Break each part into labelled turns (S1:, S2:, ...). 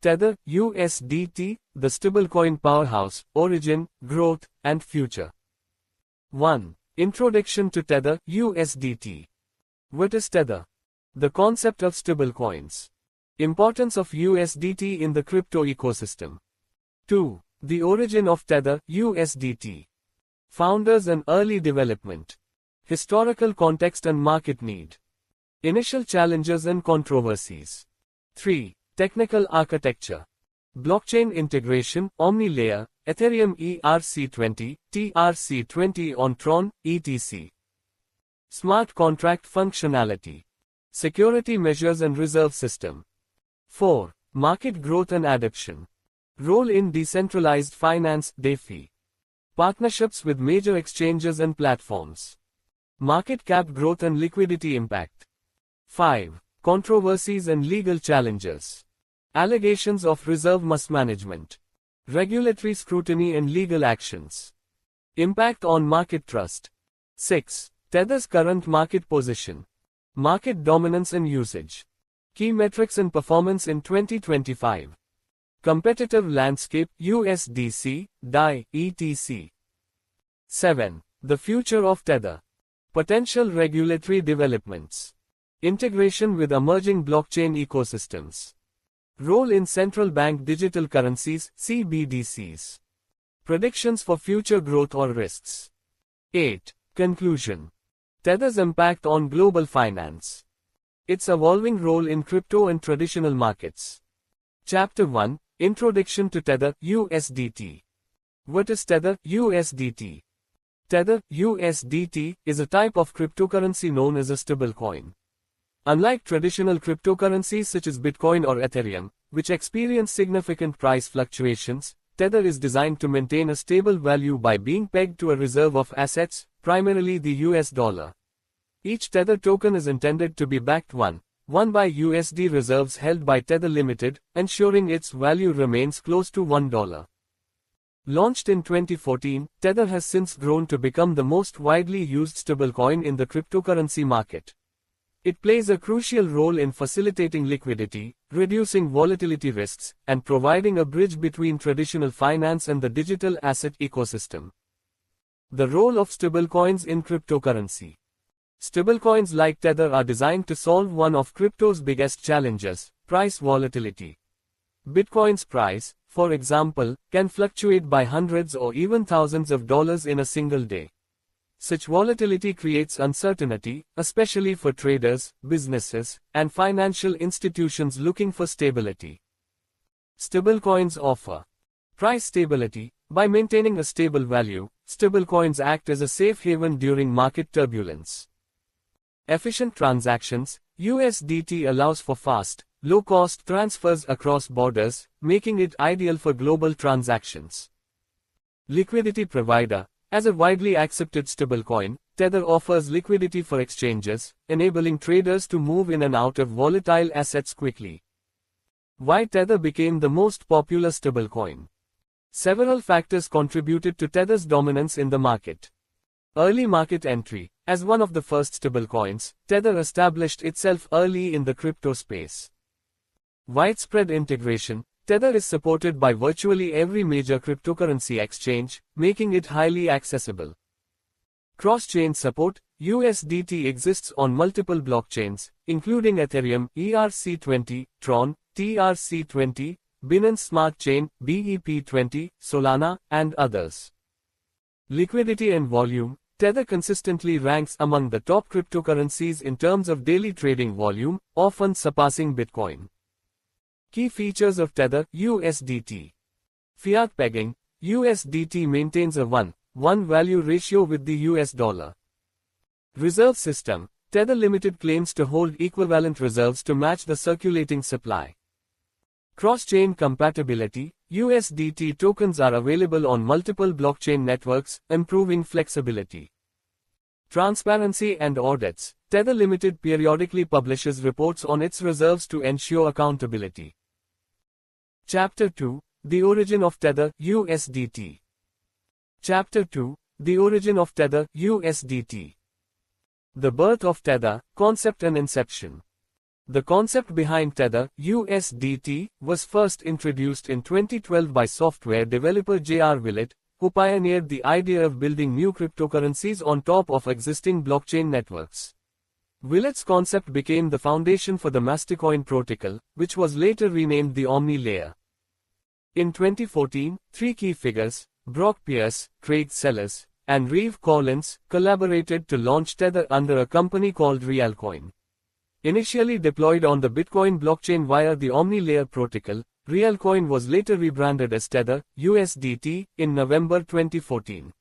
S1: Tether, USDT, the stablecoin powerhouse, origin, growth, and future. 1. Introduction to Tether, USDT. What is Tether? The concept of stablecoins. Importance of USDT in the crypto ecosystem. 2. The origin of Tether, USDT. Founders and early development. Historical context and market need. Initial challenges and controversies. 3. Technical architecture. Blockchain integration, omni-layer, Ethereum ERC20, TRC20 on Tron, etc. Smart contract functionality. Security measures and reserve system. 4. Market growth and adoption. Role in decentralized finance, DeFi. Partnerships with major exchanges and platforms. Market cap growth and liquidity impact. 5. Controversies and legal challenges. Allegations of reserve mismanagement. Regulatory scrutiny and legal actions. Impact on market trust. 6. Tether's current market position. Market dominance and usage. Key metrics and performance in 2025. Competitive landscape, USDC, DAI, etc. 7. The future of Tether. Potential regulatory developments. Integration with emerging blockchain ecosystems. Role in central bank digital currencies, CBDCs. Predictions for future growth or risks. 8. Conclusion. Tether's impact on global finance. Its evolving role in crypto and traditional markets. Chapter 1. Introduction to Tether, USDT. What is Tether, USDT? Tether, USDT, is a type of cryptocurrency known as a stablecoin. Unlike traditional cryptocurrencies such as Bitcoin or Ethereum, which experience significant price fluctuations, Tether is designed to maintain a stable value by being pegged to a reserve of assets, primarily the US dollar. Each Tether token is intended to be backed one by USD reserves held by Tether Limited, ensuring its value remains close to $1. Launched in 2014, Tether has since grown to become the most widely used stablecoin in the cryptocurrency market. It plays a crucial role in facilitating liquidity, reducing volatility risks, and providing a bridge between traditional finance and the digital asset ecosystem. The role of stablecoins in cryptocurrency. Stablecoins like Tether are designed to solve one of crypto's biggest challenges, price volatility. Bitcoin's price, for example, can fluctuate by hundreds or even thousands of dollars in a single day. Such volatility creates uncertainty, especially for traders, businesses, and financial institutions looking for stability. Stablecoins offer price stability. By maintaining a stable value, stablecoins act as a safe haven during market turbulence. Efficient transactions. USDT allows for fast, low-cost transfers across borders, making it ideal for global transactions. Liquidity provider. As a widely accepted stablecoin, Tether offers liquidity for exchanges, enabling traders to move in and out of volatile assets quickly. Why Tether became the most popular stablecoin? Several factors contributed to Tether's dominance in the market. Early market entry. As one of the first stablecoins, Tether established itself early in the crypto space. Widespread integration. Tether is supported by virtually every major cryptocurrency exchange, making it highly accessible. Cross-chain support. USDT exists on multiple blockchains, including Ethereum, ERC20, Tron, TRC20, Binance Smart Chain, BEP20, Solana, and others. Liquidity and volume. Tether consistently ranks among the top cryptocurrencies in terms of daily trading volume, often surpassing Bitcoin. Key features of Tether, USDT. Fiat pegging. USDT maintains a 1:1 value ratio with the US dollar. Reserve system. Tether Limited claims to hold equivalent reserves to match the circulating supply. Cross-chain compatibility. USDT tokens are available on multiple blockchain networks, improving flexibility. Transparency and audits. Tether Limited periodically publishes reports on its reserves to ensure accountability. Chapter 2. The origin of Tether, USDT. Chapter 2. The origin of Tether, USDT. The birth of Tether, concept and inception. The concept behind Tether, USDT, was first introduced in 2012 by software developer J.R. Willett, who pioneered the idea of building new cryptocurrencies on top of existing blockchain networks. Willett's concept became the foundation for the Stablecoin protocol, which was later renamed the Omni layer. In 2014, three key figures, Brock Pierce, Craig Sellers, and Reeve Collins, collaborated to launch Tether under a company called Realcoin. Initially deployed on the Bitcoin blockchain via the Omni layer protocol, Realcoin was later rebranded as Tether, USDT, in November 2014.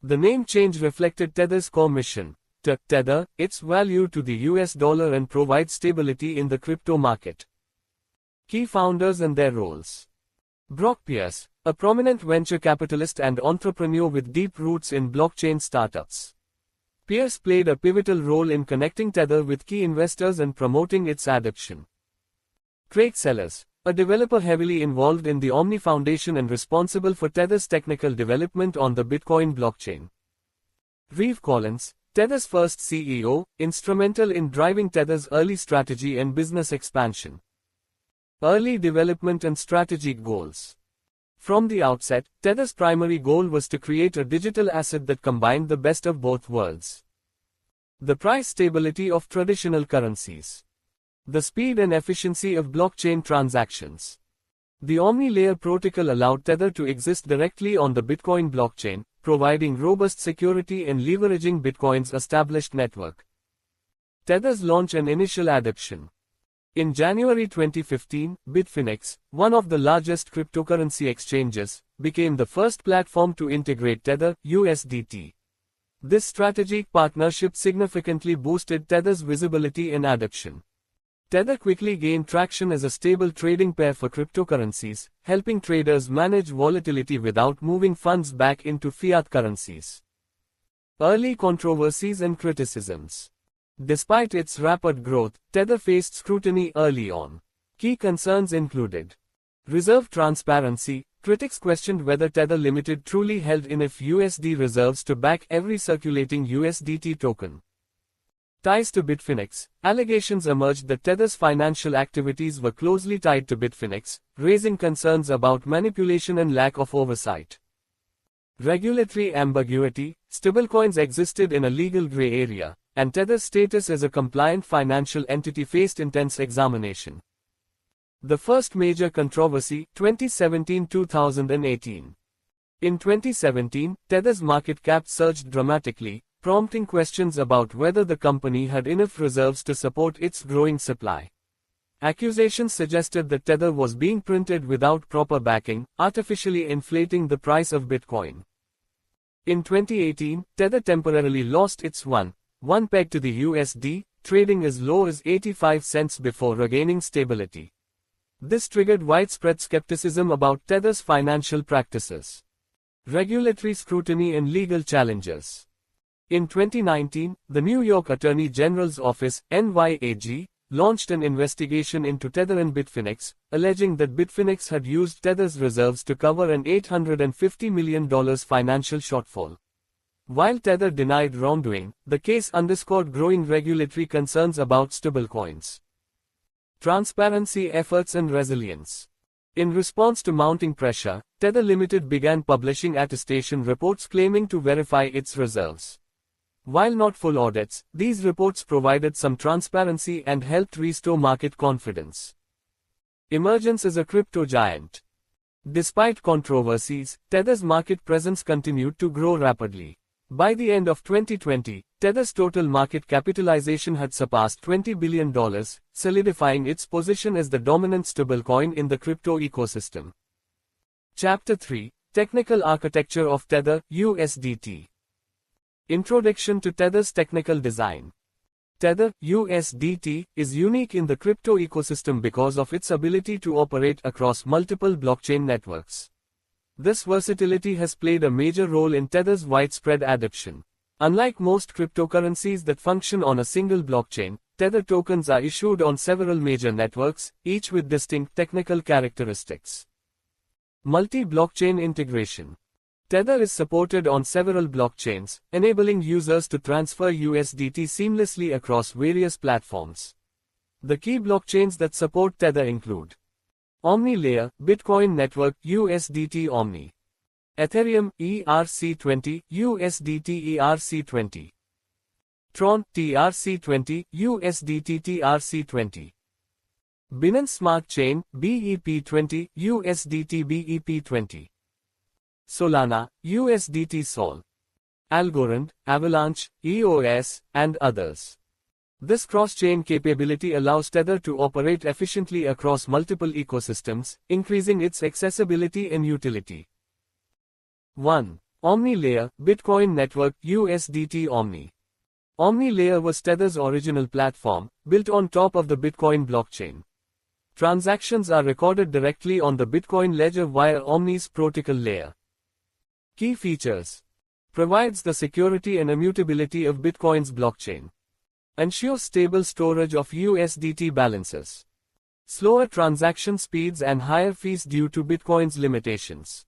S1: The name change reflected Tether's core mission, to tether its value to the US dollar and provide stability in the crypto market. Key founders and their roles. Brock Pierce, a prominent venture capitalist and entrepreneur with deep roots in blockchain startups. Pierce played a pivotal role in connecting Tether with key investors and promoting its adoption. Craig Sellers, a developer heavily involved in the Omni Foundation and responsible for Tether's technical development on the Bitcoin blockchain. Reeve Collins, Tether's first CEO, instrumental in driving Tether's early strategy and business expansion. Early development and strategic goals. From the outset, Tether's primary goal was to create a digital asset that combined the best of both worlds. The price stability of traditional currencies. The speed and efficiency of blockchain transactions. The Omni layer protocol allowed Tether to exist directly on the Bitcoin blockchain, providing robust security and leveraging Bitcoin's established network. Tether's launch and initial adoption. In January 2015, Bitfinex, one of the largest cryptocurrency exchanges, became the first platform to integrate Tether, USDT. This strategic partnership significantly boosted Tether's visibility and adoption. Tether quickly gained traction as a stable trading pair for cryptocurrencies, helping traders manage volatility without moving funds back into fiat currencies. Early controversies and criticisms. Despite its rapid growth, Tether faced scrutiny early on. Key concerns included reserve transparency. Critics questioned whether Tether Limited truly held enough USD reserves to back every circulating USDT token. Ties to Bitfinex. Allegations emerged that Tether's financial activities were closely tied to Bitfinex, raising concerns about manipulation and lack of oversight. Regulatory ambiguity. Stablecoins existed in a legal gray area, and Tether's status as a compliant financial entity faced intense examination. The first major controversy, 2017-2018. In 2017, Tether's market cap surged dramatically, prompting questions about whether the company had enough reserves to support its growing supply. Accusations suggested that Tether was being printed without proper backing, artificially inflating the price of Bitcoin. In 2018, Tether temporarily lost its one peg to the USD, trading as low as 85 cents before regaining stability. This triggered widespread skepticism about Tether's financial practices. Regulatory scrutiny and legal challenges. In 2019, the New York Attorney General's Office, NYAG, launched an investigation into Tether and Bitfinex, alleging that Bitfinex had used Tether's reserves to cover an $850 million financial shortfall. While Tether denied wrongdoing, the case underscored growing regulatory concerns about stablecoins. Transparency efforts and resilience. In response to mounting pressure, Tether Limited began publishing attestation reports claiming to verify its reserves. While not full audits, these reports provided some transparency and helped restore market confidence. Emergence as a crypto giant. Despite controversies, Tether's market presence continued to grow rapidly. By the end of 2020, Tether's total market capitalization had surpassed $20 billion, solidifying its position as the dominant stablecoin in the crypto ecosystem. Chapter 3: Technical Architecture of Tether, USDT. Introduction to Tether's technical design. Tether, USDT, is unique in the crypto ecosystem because of its ability to operate across multiple blockchain networks. This versatility has played a major role in Tether's widespread adoption. Unlike most cryptocurrencies that function on a single blockchain, Tether tokens are issued on several major networks, each with distinct technical characteristics. Multi-blockchain integration. Tether is supported on several blockchains, enabling users to transfer USDT seamlessly across various platforms. The key blockchains that support Tether include Omni Layer, Bitcoin Network, USDT Omni. Ethereum, ERC20, USDT ERC20. Tron, TRC20, USDT TRC20. Binance Smart Chain, BEP20, USDT BEP20. Solana, USDT Sol. Algorand, Avalanche, EOS, and others. This cross-chain capability allows Tether to operate efficiently across multiple ecosystems, increasing its accessibility and utility. 1. Omni Layer, Bitcoin Network, USDT Omni. Omni Layer was Tether's original platform, built on top of the Bitcoin blockchain. Transactions are recorded directly on the Bitcoin ledger via Omni's protocol layer. Key features. Provides the security and immutability of Bitcoin's blockchain. Ensures stable storage of USDT balances. Slower transaction speeds and higher fees due to Bitcoin's limitations.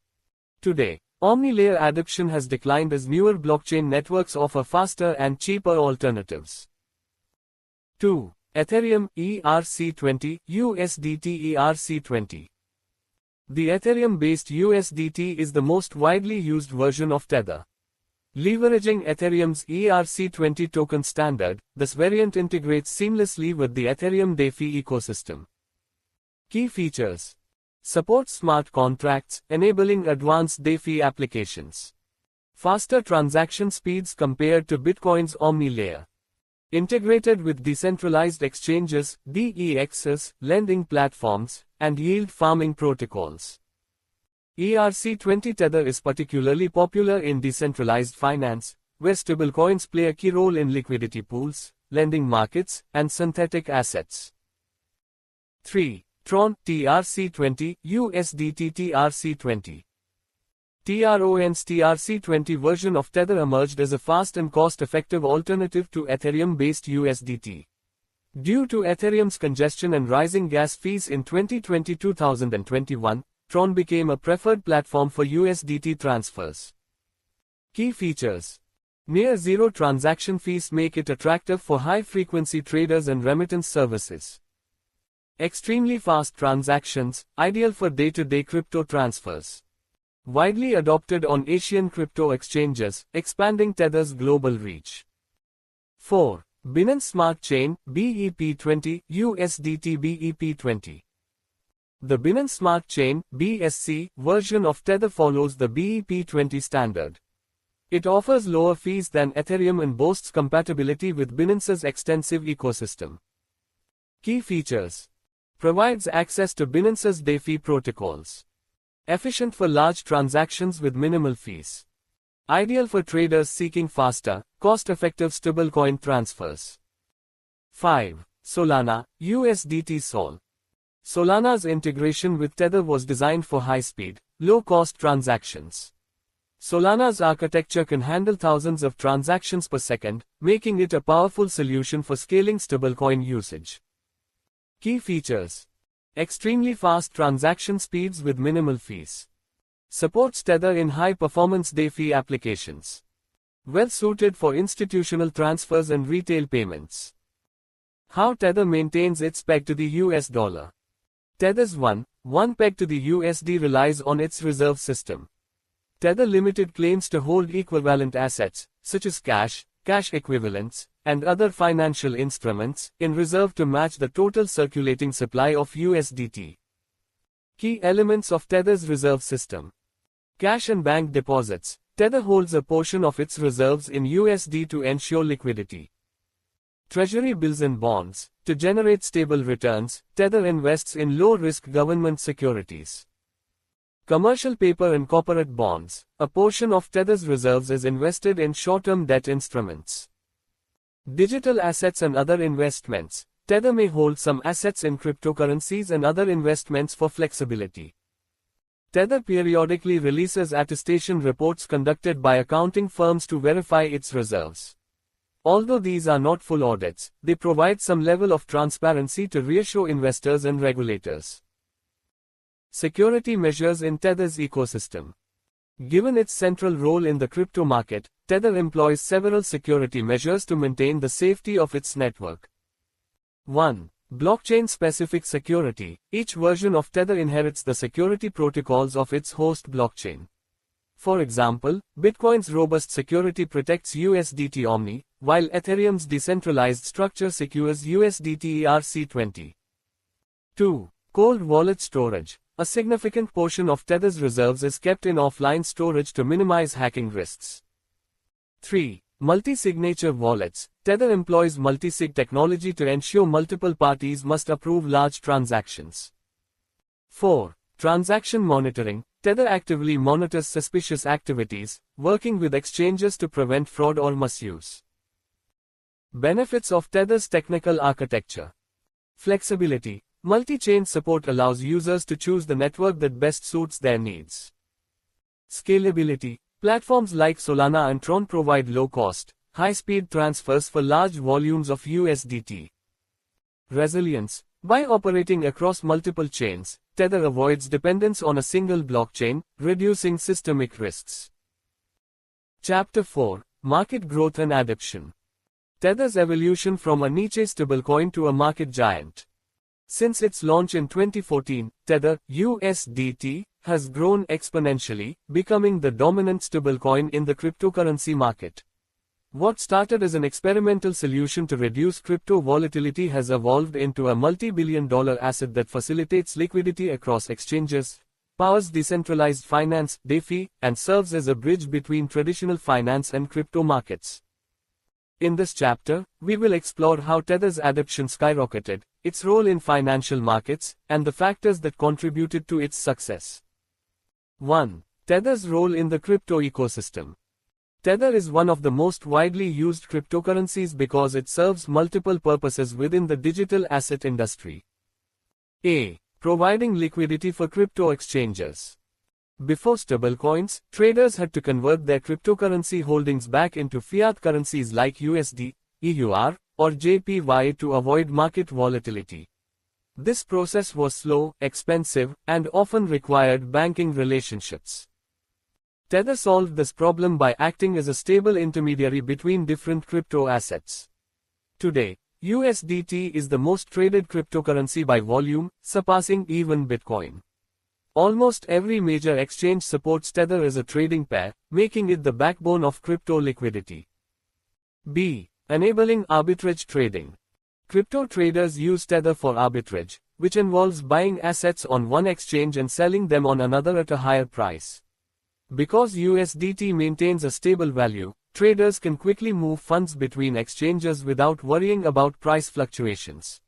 S1: Today, Omni-layer adoption has declined as newer blockchain networks offer faster and cheaper alternatives. 2. Ethereum, ERC20, USDT ERC20. The Ethereum-based USDT is the most widely used version of Tether. Leveraging Ethereum's ERC20 token standard, this variant integrates seamlessly with the Ethereum DeFi ecosystem. Key features. Supports smart contracts, enabling advanced DeFi applications. Faster transaction speeds compared to Bitcoin's Omni layer. Integrated with decentralized exchanges, DEXs, lending platforms, and yield farming protocols. ERC20 Tether is particularly popular in decentralized finance, where stablecoins play a key role in liquidity pools, lending markets, and synthetic assets. 3. Tron, TRC20, USDT TRC20. Tron's TRC20 version of Tether emerged as a fast and cost-effective alternative to Ethereum-based USDT. Due to Ethereum's congestion and rising gas fees in 2020-2021, Tron became a preferred platform for USDT transfers. Key features. Near-zero transaction fees make it attractive for high-frequency traders and remittance services. Extremely fast transactions, ideal for day-to-day crypto transfers. Widely adopted on Asian crypto exchanges, expanding Tether's global reach. 4. Binance Smart Chain, BEP20, USDT BEP20. The Binance Smart Chain, BSC, version of Tether follows the BEP20 standard. It offers lower fees than Ethereum and boasts compatibility with Binance's extensive ecosystem. Key features. Provides access to Binance's DeFi protocols. Efficient for large transactions with minimal fees. Ideal for traders seeking faster, cost-effective stablecoin transfers. 5. Solana, USDT Sol. Solana's integration with Tether was designed for high-speed, low-cost transactions. Solana's architecture can handle thousands of transactions per second, making it a powerful solution for scaling stablecoin usage. Key features. Extremely fast transaction speeds with minimal fees. Supports Tether in high-performance DeFi applications. Well suited for institutional transfers and retail payments. How Tether maintains its peg to the US dollar. Tether's one peg to the USD relies on its reserve system. Tether Limited claims to hold equivalent assets, such as cash equivalents, and other financial instruments, in reserve to match the total circulating supply of USDT. Key elements of Tether's reserve system. Cash and bank deposits. Tether holds a portion of its reserves in USD to ensure liquidity. Treasury bills and bonds. To generate stable returns, Tether invests in low-risk government securities. Commercial paper and corporate bonds. A portion of Tether's reserves is invested in short-term debt instruments. Digital assets and other investments. Tether may hold some assets in cryptocurrencies and other investments for flexibility. Tether periodically releases attestation reports conducted by accounting firms to verify its reserves. Although these are not full audits, they provide some level of transparency to reassure investors and regulators. Security measures in Tether's ecosystem. Given its central role in the crypto market, Tether employs several security measures to maintain the safety of its network. 1. Blockchain-specific security. Each version of Tether inherits the security protocols of its host blockchain. For example, Bitcoin's robust security protects USDT Omni, while Ethereum's decentralized structure secures USDT ERC20. 2. Cold wallet storage. A significant portion of Tether's reserves is kept in offline storage to minimize hacking risks. 3. Multi-signature wallets. Tether employs multi-sig technology to ensure multiple parties must approve large transactions. 4. Transaction monitoring. Tether actively monitors suspicious activities, working with exchanges to prevent fraud or misuse. Benefits of Tether's technical architecture. Flexibility. Multi-chain support allows users to choose the network that best suits their needs. Scalability. Platforms like Solana and Tron provide low-cost, high-speed transfers for large volumes of USDT. Resilience. By operating across multiple chains, Tether avoids dependence on a single blockchain, reducing systemic risks. Chapter 4. Market Growth and Adoption. Tether's evolution from a niche stablecoin to a market giant. Since its launch in 2014, Tether, USDT, has grown exponentially, becoming the dominant stablecoin in the cryptocurrency market. What started as an experimental solution to reduce crypto volatility has evolved into a multi-billion-dollar asset that facilitates liquidity across exchanges, powers decentralized finance, DeFi, and serves as a bridge between traditional finance and crypto markets. In this chapter, we will explore how Tether's adoption skyrocketed, its role in financial markets, and the factors that contributed to its success. 1. Tether's role in the crypto ecosystem. Tether is one of the most widely used cryptocurrencies because it serves multiple purposes within the digital asset industry. A. Providing liquidity for crypto exchanges. Before stablecoins, traders had to convert their cryptocurrency holdings back into fiat currencies like USD, EUR, or JPY to avoid market volatility. This process was slow, expensive, and often required banking relationships. Tether solved this problem by acting as a stable intermediary between different crypto assets. Today, USDT is the most traded cryptocurrency by volume, surpassing even Bitcoin. Almost every major exchange supports Tether as a trading pair, making it the backbone of crypto liquidity. B. Enabling arbitrage trading. Crypto traders use Tether for arbitrage, which involves buying assets on one exchange and selling them on another at a higher price. Because USDT maintains a stable value, traders can quickly move funds between exchanges without worrying about price fluctuations.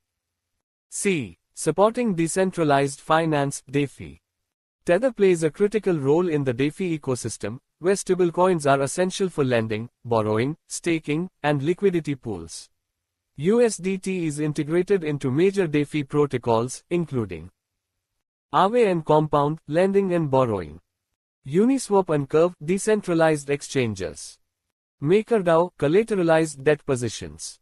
S1: C. Supporting decentralized finance, DeFi. Tether plays a critical role in the DeFi ecosystem, where stablecoins are essential for lending, borrowing, staking, and liquidity pools. USDT is integrated into major DeFi protocols, including Aave and Compound, lending and borrowing. Uniswap and Curve, decentralized exchanges. MakerDAO, collateralized debt positions.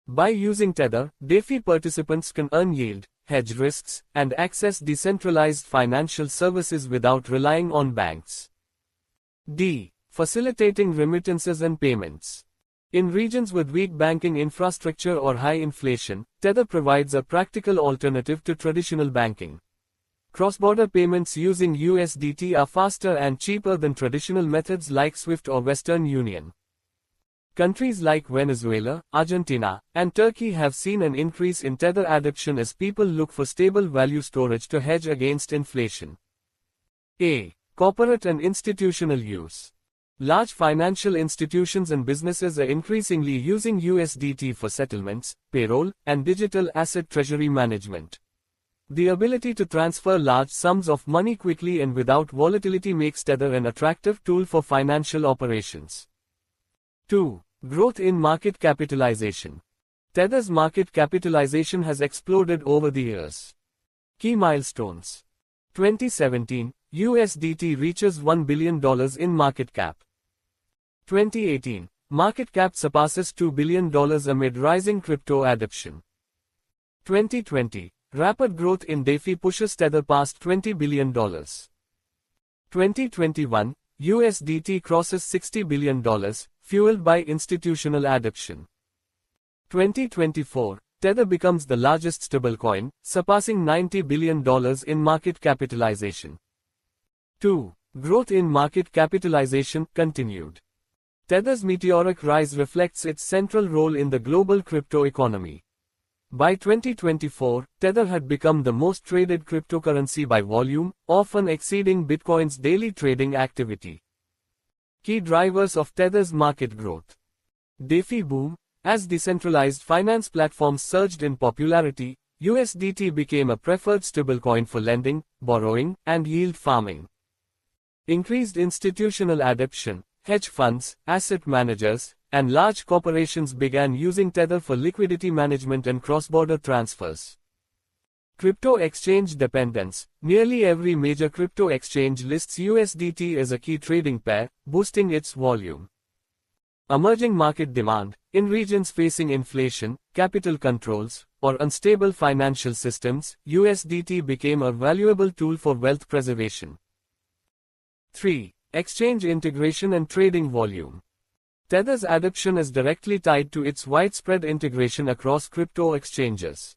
S1: By using Tether, DeFi participants can earn yield, hedge risks, and access decentralized financial services without relying on banks. D. Facilitating remittances and payments. In regions with weak banking infrastructure or high inflation, Tether provides a practical alternative to traditional banking. Cross-border payments using USDT are faster and cheaper than traditional methods like SWIFT or Western Union. Countries like Venezuela, Argentina, and Turkey have seen an increase in Tether adoption as people look for stable value storage to hedge against inflation. A. Corporate and institutional use. Large financial institutions and businesses are increasingly using USDT for settlements, payroll, and digital asset treasury management. The ability to transfer large sums of money quickly and without volatility makes Tether an attractive tool for financial operations. 2. Growth in market capitalization. Tether's market capitalization has exploded over the years. Key milestones. 2017, USDT reaches $1 billion in market cap. 2018, market cap surpasses $2 billion amid rising crypto adoption. 2020, rapid growth in DeFi pushes Tether past $20 billion. 2021, USDT crosses $60 billion, fueled by institutional adoption. 2024, Tether becomes the largest stablecoin, surpassing $90 billion in market capitalization. 2. Growth in market capitalization continued. Tether's meteoric rise reflects its central role in the global crypto economy. By 2024, Tether had become the most traded cryptocurrency by volume, often exceeding Bitcoin's daily trading activity. Key drivers of Tether's market growth. DeFi boom. As decentralized finance platforms surged in popularity, USDT became a preferred stablecoin for lending, borrowing, and yield farming. Increased institutional adoption. Hedge funds, asset managers, and large corporations began using Tether for liquidity management and cross-border transfers. Crypto exchange dependence. Nearly every major crypto exchange lists USDT as a key trading pair, boosting its volume. Emerging market demand. In regions facing inflation, capital controls, or unstable financial systems, USDT became a valuable tool for wealth preservation. 3. Exchange integration and trading volume. Tether's adoption is directly tied to its widespread integration across crypto exchanges.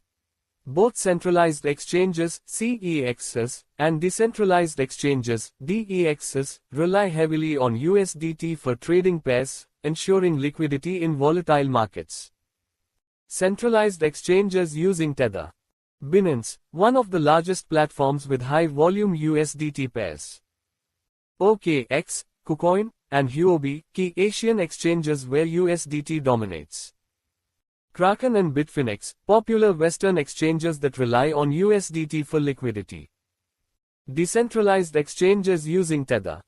S1: Both centralized exchanges, CEXs, and decentralized exchanges, DEXs, rely heavily on USDT for trading pairs, ensuring liquidity in volatile markets. Centralized exchanges using Tether. Binance, one of the largest platforms with high-volume USDT pairs. OKX, KuCoin, and Huobi, key Asian exchanges where USDT dominates. Kraken and Bitfinex, popular Western exchanges that rely on USDT for liquidity. Decentralized exchanges using Tether.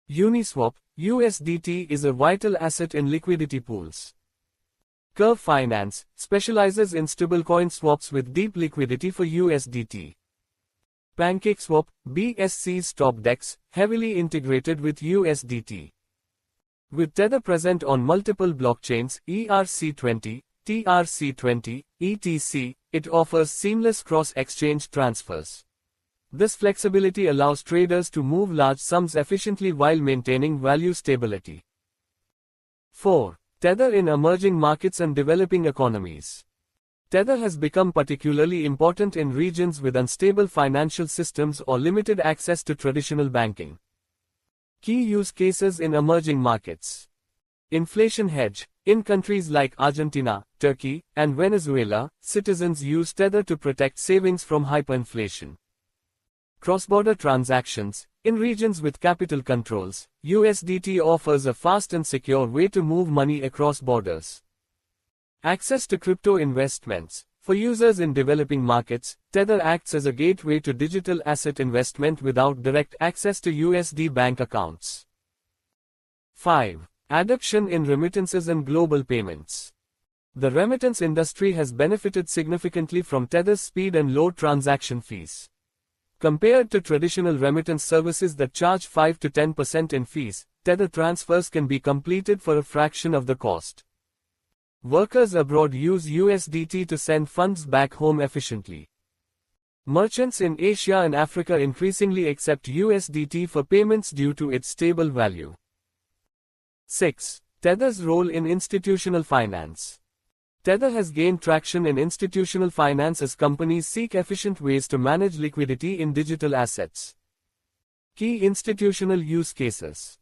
S1: Uniswap, USDT is a vital asset in liquidity pools. Curve Finance, specializes in stablecoin swaps with deep liquidity for USDT. PancakeSwap, BSC's top DEX, heavily integrated with USDT. With Tether present on multiple blockchains, ERC20, TRC20, etc., it offers seamless cross-exchange transfers. This flexibility allows traders to move large sums efficiently while maintaining value stability. 4. Tether in emerging markets and developing economies. Tether has become particularly important in regions with unstable financial systems or limited access to traditional banking. Key use cases in emerging markets. Inflation hedge. In countries like Argentina, Turkey, and Venezuela, citizens use Tether to protect savings from hyperinflation. Cross-border transactions. In regions with capital controls, USDT offers a fast and secure way to move money across borders. Access to crypto investments. For users in developing markets, Tether acts as a gateway to digital asset investment without direct access to USD bank accounts. 5. Adoption in remittances and global payments. The remittance industry has benefited significantly from Tether's speed and low transaction fees. Compared to traditional remittance services that charge 5 to 10% in fees, Tether transfers can be completed for a fraction of the cost. Workers abroad use USDT to send funds back home efficiently. Merchants in Asia and Africa increasingly accept USDT for payments due to its stable value. 6. Tether's role in institutional finance. Tether has gained traction in institutional finance as companies seek efficient ways to manage liquidity in digital assets. Key institutional use cases.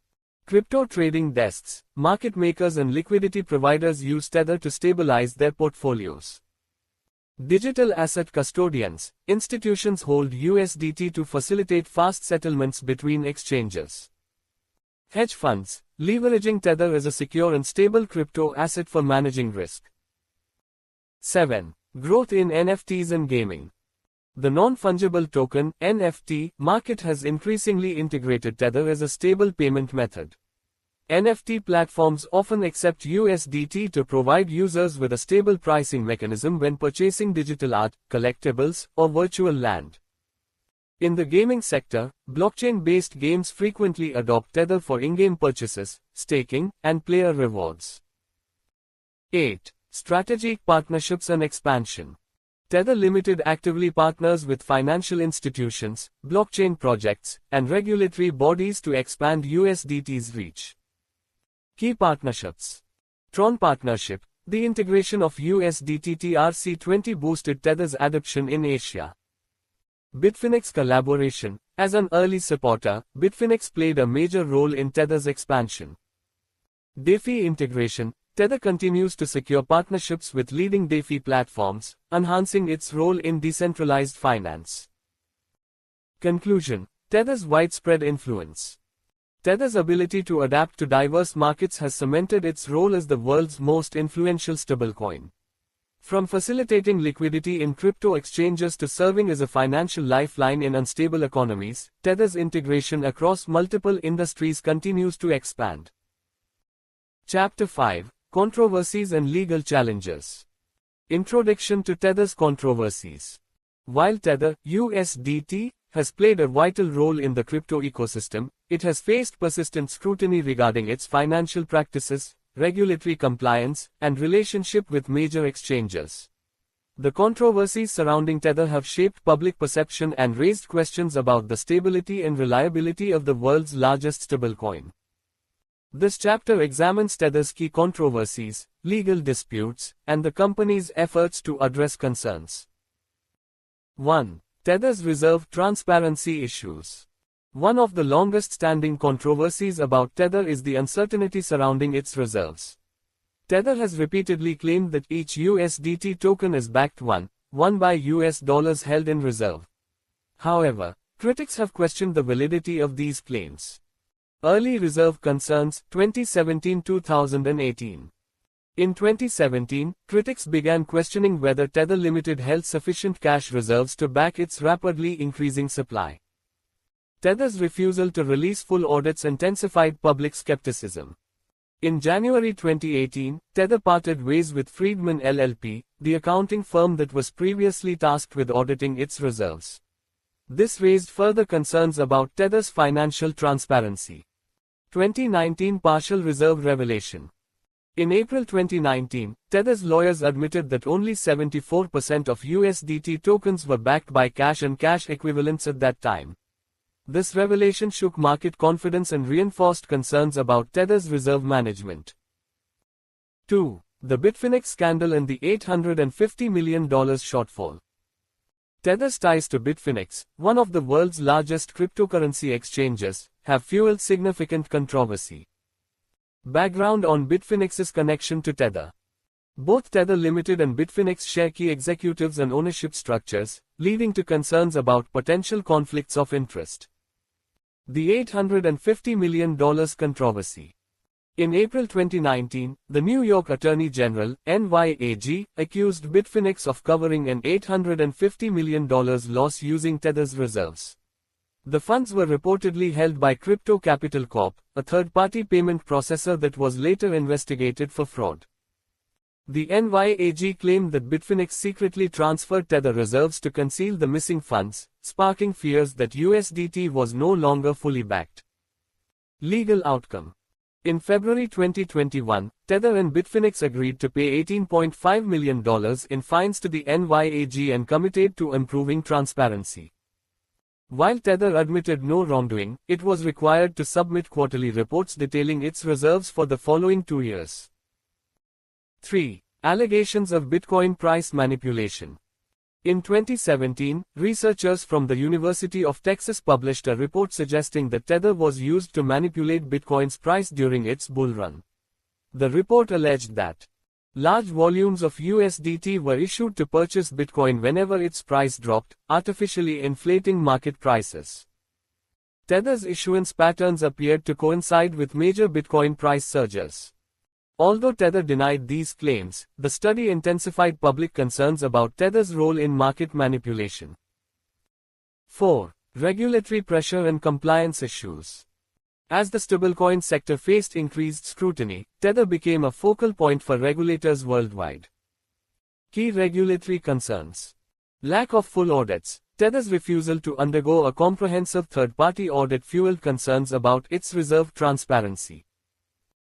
S1: Crypto trading desks, market makers and liquidity providers use Tether to stabilize their portfolios. Digital asset custodians, institutions hold USDT to facilitate fast settlements between exchanges. Hedge funds, leveraging Tether as a secure and stable crypto asset for managing risk. 7. Growth in NFTs and gaming. The non-fungible token (NFT) market has increasingly integrated Tether as a stable payment method. NFT platforms often accept USDT to provide users with a stable pricing mechanism when purchasing digital art, collectibles, or virtual land. In the gaming sector, blockchain-based games frequently adopt Tether for in-game purchases, staking, and player rewards. 8. Strategic partnerships and expansion. Tether Limited actively partners with financial institutions, blockchain projects, and regulatory bodies to expand USDT's reach. Key partnerships. Tron Partnership. the integration of USDT TRC20 boosted Tether's adoption in Asia. Bitfinex collaboration. As an early supporter, Bitfinex played a major role in Tether's expansion. DeFi integration. Tether continues to secure partnerships with leading DeFi platforms, enhancing its role in decentralized finance. Conclusion. Tether's widespread influence. Tether's ability to adapt to diverse markets has cemented its role as the world's most influential stablecoin. From facilitating liquidity in crypto exchanges to serving as a financial lifeline in unstable economies, Tether's integration across multiple industries continues to expand. Chapter 5: Controversies and Legal Challenges. Introduction to Tether's controversies. While Tether, USDT, has played a vital role in the crypto ecosystem, it has faced persistent scrutiny regarding its financial practices, regulatory compliance, and relationship with major exchanges. The controversies surrounding Tether have shaped public perception and raised questions about the stability and reliability of the world's largest stablecoin. This chapter examines Tether's key controversies, legal disputes, and the company's efforts to address concerns. 1. Tether's reserve transparency issues. One of the longest-standing controversies about Tether is the uncertainty surrounding its reserves. Tether has repeatedly claimed that each USDT token is backed one by US dollars held in reserve. However, critics have questioned the validity of these claims. Early reserve concerns, 2017-2018. In 2017, critics began questioning whether Tether Limited held sufficient cash reserves to back its rapidly increasing supply. Tether's refusal to release full audits intensified public skepticism. In January 2018, Tether parted ways with Friedman LLP, the accounting firm that was previously tasked with auditing its reserves. This raised further concerns about Tether's financial transparency. 2019 Partial Reserve Revelation. In April 2019, Tether's lawyers admitted that only 74% of USDT tokens were backed by cash and cash equivalents at that time. This revelation shook market confidence and reinforced concerns about Tether's reserve management. 2. The Bitfinex scandal and the $850 million shortfall. Tether's ties to Bitfinex, one of the world's largest cryptocurrency exchanges, have fueled significant controversy. Background on Bitfinex's connection to Tether. Both Tether Limited and Bitfinex share key executives and ownership structures, leading to concerns about potential conflicts of interest. The $850 million controversy. In April 2019, the New York Attorney General, NYAG, accused Bitfinex of covering an $850 million loss using Tether's reserves. The funds were reportedly held by Crypto Capital Corp., a third-party payment processor that was later investigated for fraud. The NYAG claimed that Bitfinex secretly transferred Tether reserves to conceal the missing funds, sparking fears that USDT was no longer fully backed. Legal outcome. In February 2021, Tether and Bitfinex agreed to pay $18.5 million in fines to the NYAG and committed to improving transparency. While Tether admitted no wrongdoing, it was required to submit quarterly reports detailing its reserves for the following 2 years. 3. Allegations of Bitcoin price manipulation. In 2017, researchers from the University of Texas published a report suggesting that Tether was used to manipulate Bitcoin's price during its bull run. The report alleged that large volumes of USDT were issued to purchase Bitcoin whenever its price dropped, artificially inflating market prices. Tether's issuance patterns appeared to coincide with major Bitcoin price surges. Although Tether denied these claims, the study intensified public concerns about Tether's role in market manipulation. 4. Regulatory pressure and compliance issues. As the stablecoin sector faced increased scrutiny, Tether became a focal point for regulators worldwide. Key regulatory concerns. Lack of full audits. Tether's refusal to undergo a comprehensive third-party audit fueled concerns about its reserve transparency.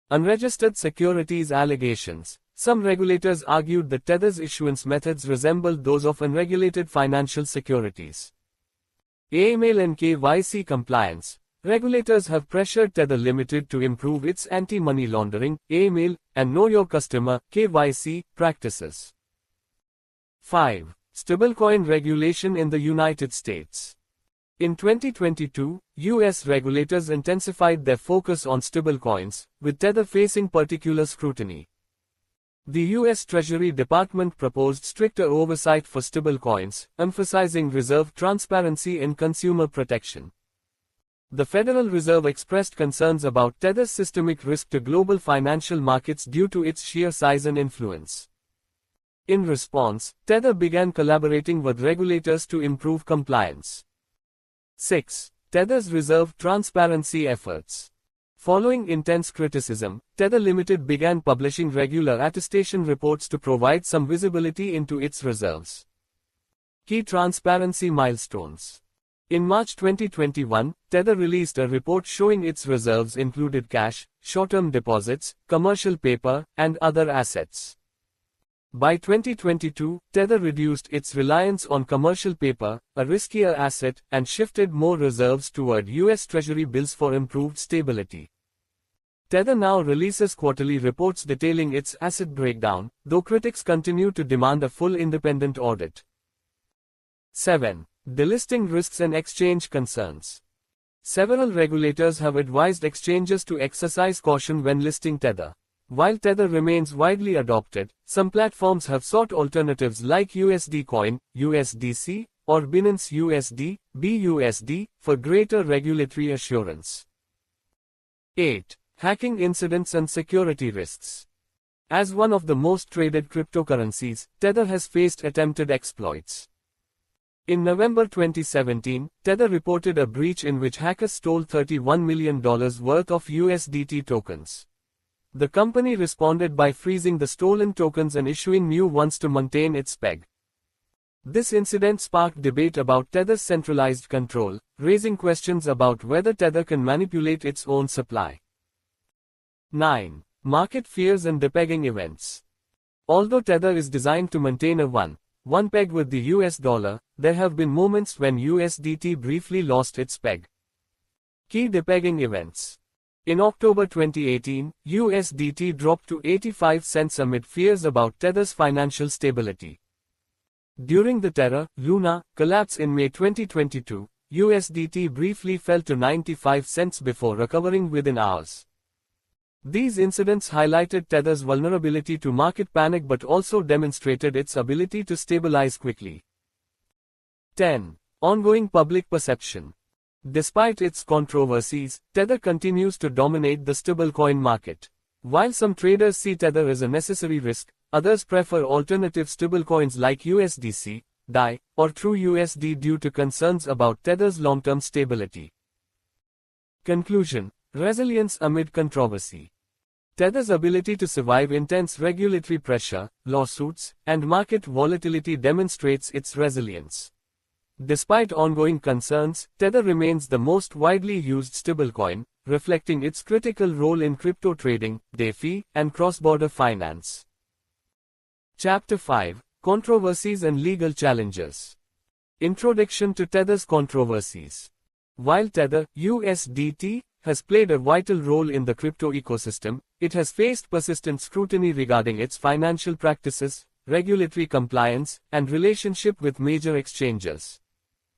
S1: Unregistered securities allegations. Some regulators argued that Tether's issuance methods resembled those of unregulated financial securities. AML and KYC compliance. Regulators have pressured Tether Limited to improve its anti-money laundering, AML, and Know Your Customer, KYC, practices. 5. Stablecoin regulation in the United States. In 2022, U.S. regulators intensified their focus on stablecoins, with Tether facing particular scrutiny. The U.S. Treasury Department proposed stricter oversight for stablecoins, emphasizing reserve transparency and consumer protection. The Federal Reserve expressed concerns about Tether's systemic risk to global financial markets due to its sheer size and influence. In response, Tether began collaborating with regulators to improve compliance. 6. Tether's reserve transparency efforts. Following intense criticism, Tether Limited began publishing regular attestation reports to provide some visibility into its reserves. Key transparency milestones. In March 2021, Tether released a report showing its reserves included cash, short-term deposits, commercial paper, and other assets. By 2022, Tether reduced its reliance on commercial paper, a riskier asset, and shifted more reserves toward U.S. Treasury bills for improved stability. Tether now releases quarterly reports detailing its asset breakdown, though critics continue to demand a full independent audit. 7. Delisting risks and exchange concerns. Several regulators have advised exchanges to exercise caution when listing Tether. While Tether remains widely adopted, some platforms have sought alternatives like USD Coin, USDC, or Binance USD, BUSD, for greater regulatory assurance. 8. Hacking incidents and security risks. As one of the most traded cryptocurrencies, Tether has faced attempted exploits. In November 2017, Tether reported a breach in which hackers stole $31 million worth of USDT tokens. The company responded by freezing the stolen tokens and issuing new ones to maintain its peg. This incident sparked debate about Tether's centralized control, raising questions about whether Tether can manipulate its own supply. 9. Market fears and depegging events. Although Tether is designed to maintain a one peg with the US dollar, there have been moments when USDT briefly lost its peg. Key depegging events. In October 2018, USDT dropped to 85 cents amid fears about Tether's financial stability. During the Terra Luna collapse in May 2022, USDT briefly fell to 95 cents before recovering within hours. These incidents highlighted Tether's vulnerability to market panic but also demonstrated its ability to stabilize quickly. 10. Ongoing public perception. Despite its controversies, Tether continues to dominate the stablecoin market. While some traders see Tether as a necessary risk, others prefer alternative stablecoins like USDC, DAI, or TrueUSD due to concerns about Tether's long-term stability. Conclusion. Resilience amid controversy. Tether's ability to survive intense regulatory pressure, lawsuits, and market volatility demonstrates its resilience. Despite ongoing concerns, Tether remains the most widely used stablecoin, reflecting its critical role in crypto trading, DeFi, and cross-border finance. Chapter 5. Controversies and Legal Challenges. Introduction to Tether's controversies. While Tether, USDT, has played a vital role in the crypto ecosystem, it has faced persistent scrutiny regarding its financial practices, regulatory compliance, and relationship with major exchanges.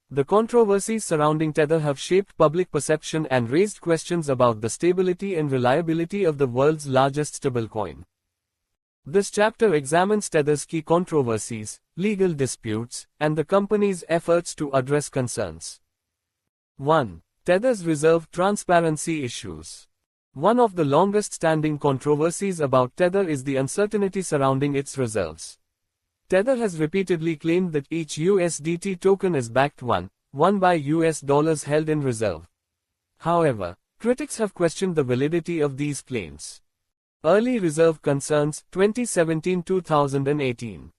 S1: The controversies surrounding Tether have shaped public perception and raised questions about the stability and reliability of the world's largest stablecoin. This chapter examines Tether's key controversies, legal disputes, and the company's efforts to address concerns. 1. Tether's reserve transparency issues. One of the longest-standing controversies about Tether is the uncertainty surrounding its reserves. Tether has repeatedly claimed that each USDT token is backed one by US dollars held in reserve. However, critics have questioned the validity of these claims. Early reserve concerns, 2017-2018.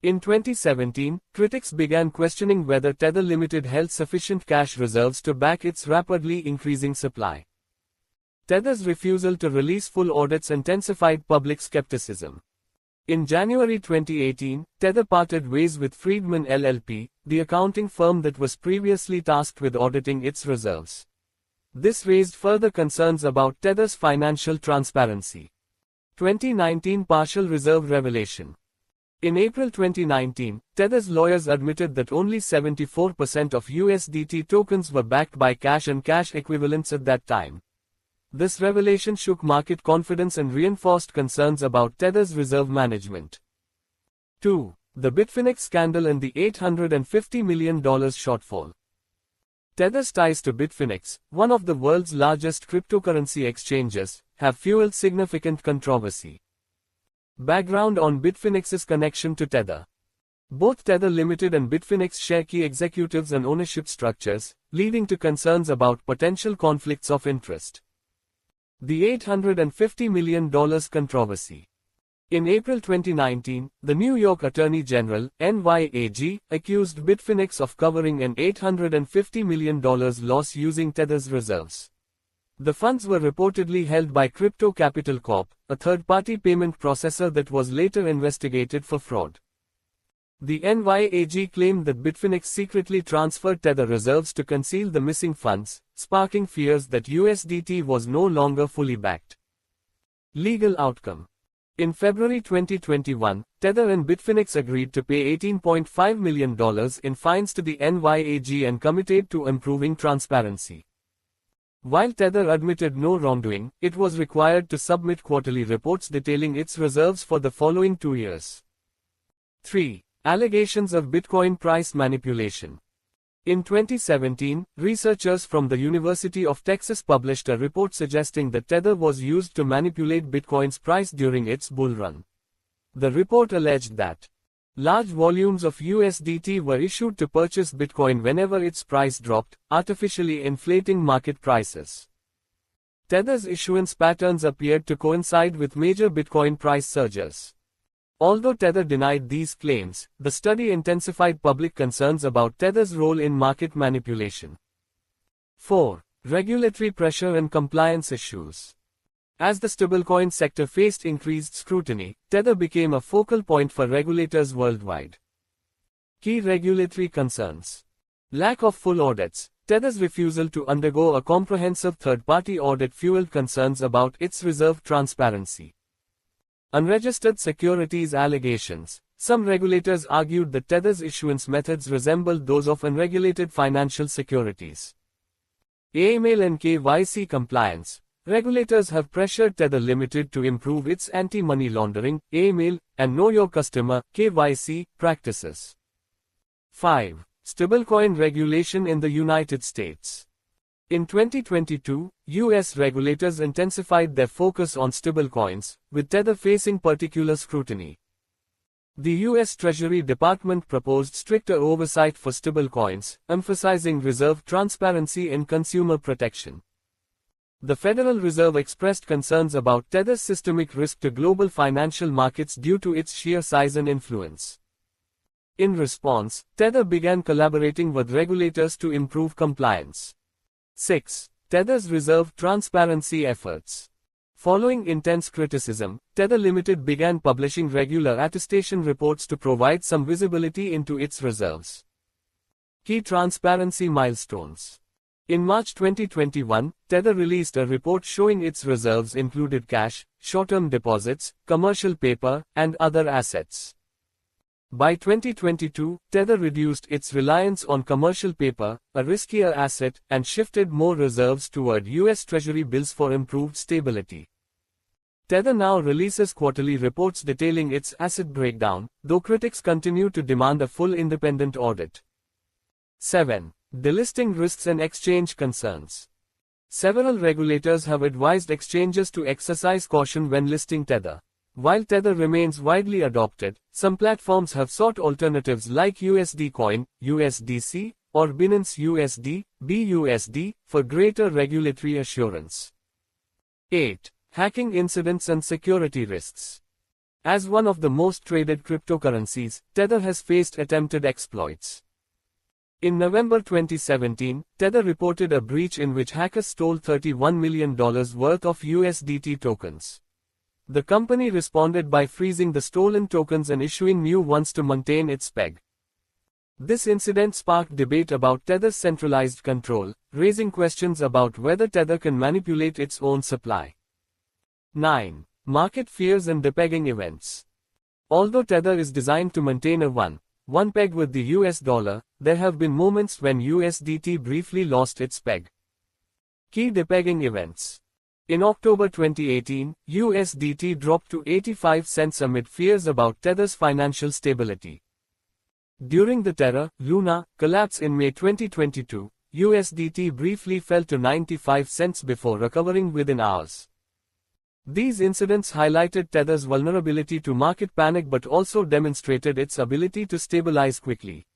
S1: In 2017, critics began questioning whether Tether Limited held sufficient cash reserves to back its rapidly increasing supply. Tether's refusal to release full audits intensified public skepticism. In January 2018, Tether parted ways with Friedman LLP, the accounting firm that was previously tasked with auditing its reserves. This raised further concerns about Tether's financial transparency. 2019 Partial Reserve Revelation. In April 2019, Tether's lawyers admitted that only 74% of USDT tokens were backed by cash and cash equivalents at that time. This revelation shook market confidence and reinforced concerns about Tether's reserve management. 2. The Bitfinex scandal and the $850 million shortfall. Tether's ties to Bitfinex, one of the world's largest cryptocurrency exchanges, have fueled significant controversy. Background on Bitfinex's connection to Tether. Both Tether Limited and Bitfinex share key executives and ownership structures, leading to concerns about potential conflicts of interest. The $850 million controversy. In April 2019, the New York Attorney General, NYAG, accused Bitfinex of covering an $850 million loss using Tether's reserves. The funds were reportedly held by Crypto Capital Corp., a third-party payment processor that was later investigated for fraud. The NYAG claimed that Bitfinex secretly transferred Tether reserves to conceal the missing funds, sparking fears that USDT was no longer fully backed. Legal outcome. In February 2021, Tether and Bitfinex agreed to pay $18.5 million in fines to the NYAG and committed to improving transparency. While Tether admitted no wrongdoing, it was required to submit quarterly reports detailing its reserves for the following 2 years. 3. Allegations of Bitcoin price manipulation. In 2017, researchers from the University of Texas published a report suggesting that Tether was used to manipulate Bitcoin's price during its bull run. The report alleged that large volumes of USDT were issued to purchase Bitcoin whenever its price dropped, artificially inflating market prices. Tether's issuance patterns appeared to coincide with major Bitcoin price surges. Although Tether denied these claims, the study intensified public concerns about Tether's role in market manipulation. 4. Regulatory pressure and compliance issues. As the stablecoin sector faced increased scrutiny, Tether became a focal point for regulators worldwide. Key regulatory concerns. Lack of full audits. Tether's refusal to undergo a comprehensive third-party audit fueled concerns about its reserve transparency. Unregistered securities allegations. Some regulators argued that Tether's issuance methods resembled those of unregulated financial securities. AML and KYC compliance. Regulators have pressured Tether Limited to improve its anti-money laundering, AML, and Know Your Customer, KYC, practices. 5. Stablecoin regulation in the United States. In 2022, U.S. regulators intensified their focus on stablecoins, with Tether facing particular scrutiny. The U.S. Treasury Department proposed stricter oversight for stablecoins, emphasizing reserve transparency and consumer protection. The Federal Reserve expressed concerns about Tether's systemic risk to global financial markets due to its sheer size and influence. In response, Tether began collaborating with regulators to improve compliance. 6. Tether's reserve transparency efforts. Following intense criticism, Tether Limited began publishing regular attestation reports to provide some visibility into its reserves. Key transparency milestones. In March 2021, Tether released a report showing its reserves included cash, short-term deposits, commercial paper, and other assets. By 2022, Tether reduced its reliance on commercial paper, a riskier asset, and shifted more reserves toward U.S. Treasury bills for improved stability. Tether now releases quarterly reports detailing its asset breakdown, though critics continue to demand a full independent audit. 7. Delisting risks and exchange concerns. Several regulators have advised exchanges to exercise caution when listing Tether. While Tether remains widely adopted, some platforms have sought alternatives like USD Coin, USDC, or Binance USD, BUSD, for greater regulatory assurance. 8. Hacking incidents and security risks. As one of the most traded cryptocurrencies, Tether has faced attempted exploits. In November 2017, Tether reported a breach in which hackers stole $31 million worth of USDT tokens. The company responded by freezing the stolen tokens and issuing new ones to maintain its peg. This incident sparked debate about Tether's centralized control, raising questions about whether Tether can manipulate its own supply. 9. Market fears and depegging events. Although Tether is designed to maintain a one peg with the US dollar, there have been moments when USDT briefly lost its peg. Key depegging events. In October 2018, USDT dropped to 85 cents amid fears about Tether's financial stability. During the Terra Luna collapse in May 2022, USDT briefly fell to 95 cents before recovering within hours. These incidents highlighted Tether's vulnerability to market panic but also demonstrated its ability to stabilize quickly.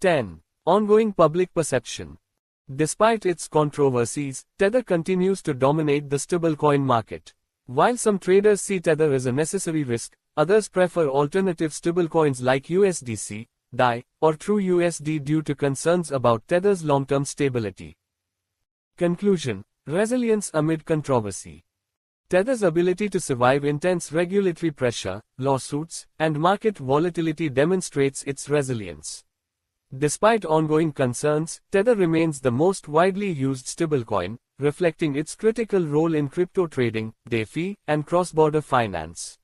S1: 10. Ongoing public perception. Despite its controversies, Tether continues to dominate the stablecoin market. While some traders see Tether as a necessary risk, others prefer alternative stablecoins like USDC, DAI, or TrueUSD due to concerns about Tether's long-term stability. Conclusion: resilience amid controversy. Tether's ability to survive intense regulatory pressure, lawsuits, and market volatility demonstrates its resilience. Despite ongoing concerns, Tether remains the most widely used stablecoin, reflecting its critical role in crypto trading, DeFi, and cross-border finance.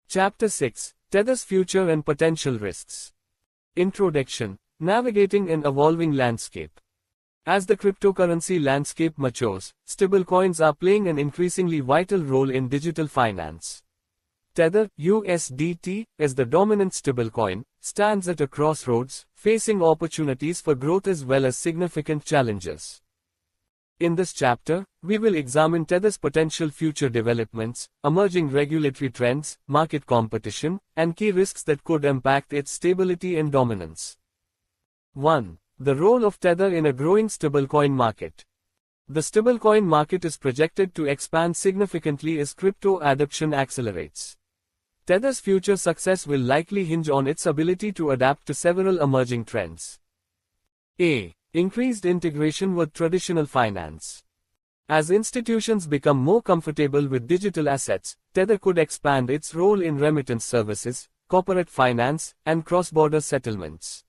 S1: Chapter 6: Tether's Future and Potential Risks. Introduction: Navigating an Evolving Landscape. As the cryptocurrency landscape matures, stablecoins are playing an increasingly vital role in digital finance. Tether, USDT, as the dominant stablecoin, stands at a crossroads, facing opportunities for growth as well as significant challenges. In this chapter, we will examine Tether's potential future developments, emerging regulatory trends, market competition, and key risks that could impact its stability and dominance. 1. The role of Tether in a growing stablecoin market. The stablecoin market is projected to expand significantly as crypto adoption accelerates. Tether's future success will likely hinge on its ability to adapt to several emerging trends. A. Increased integration with traditional finance. As institutions become more comfortable with digital assets, Tether could expand its role in remittance services, corporate finance, and cross-border settlements.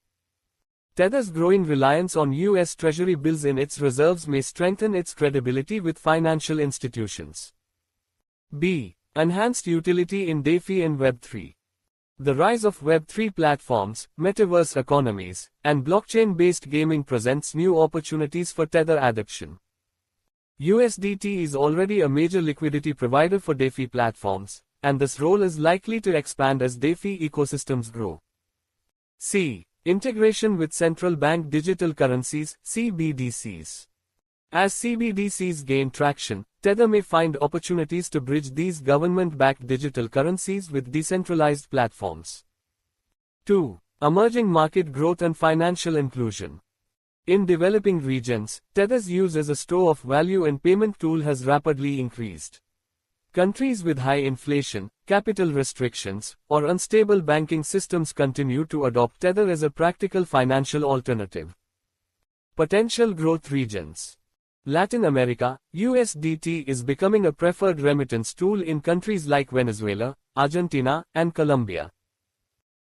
S1: Tether's growing reliance on U.S. Treasury bills in its reserves may strengthen its credibility with financial institutions. B. Enhanced utility in DeFi and Web3. The rise of Web3 platforms, metaverse economies, and blockchain-based gaming presents new opportunities for Tether adoption. USDT is already a major liquidity provider for DeFi platforms, and this role is likely to expand as DeFi ecosystems grow. C. Integration with central bank digital currencies, CBDCs. As CBDCs gain traction, Tether may find opportunities to bridge these government-backed digital currencies with decentralized platforms. 2. Emerging market growth and financial inclusion. In developing regions, Tether's use as a store of value and payment tool has rapidly increased. Countries with high inflation, capital restrictions, or unstable banking systems continue to adopt Tether as a practical financial alternative. Potential growth regions. Latin America, USDT is becoming a preferred remittance tool in countries like Venezuela, Argentina, and Colombia.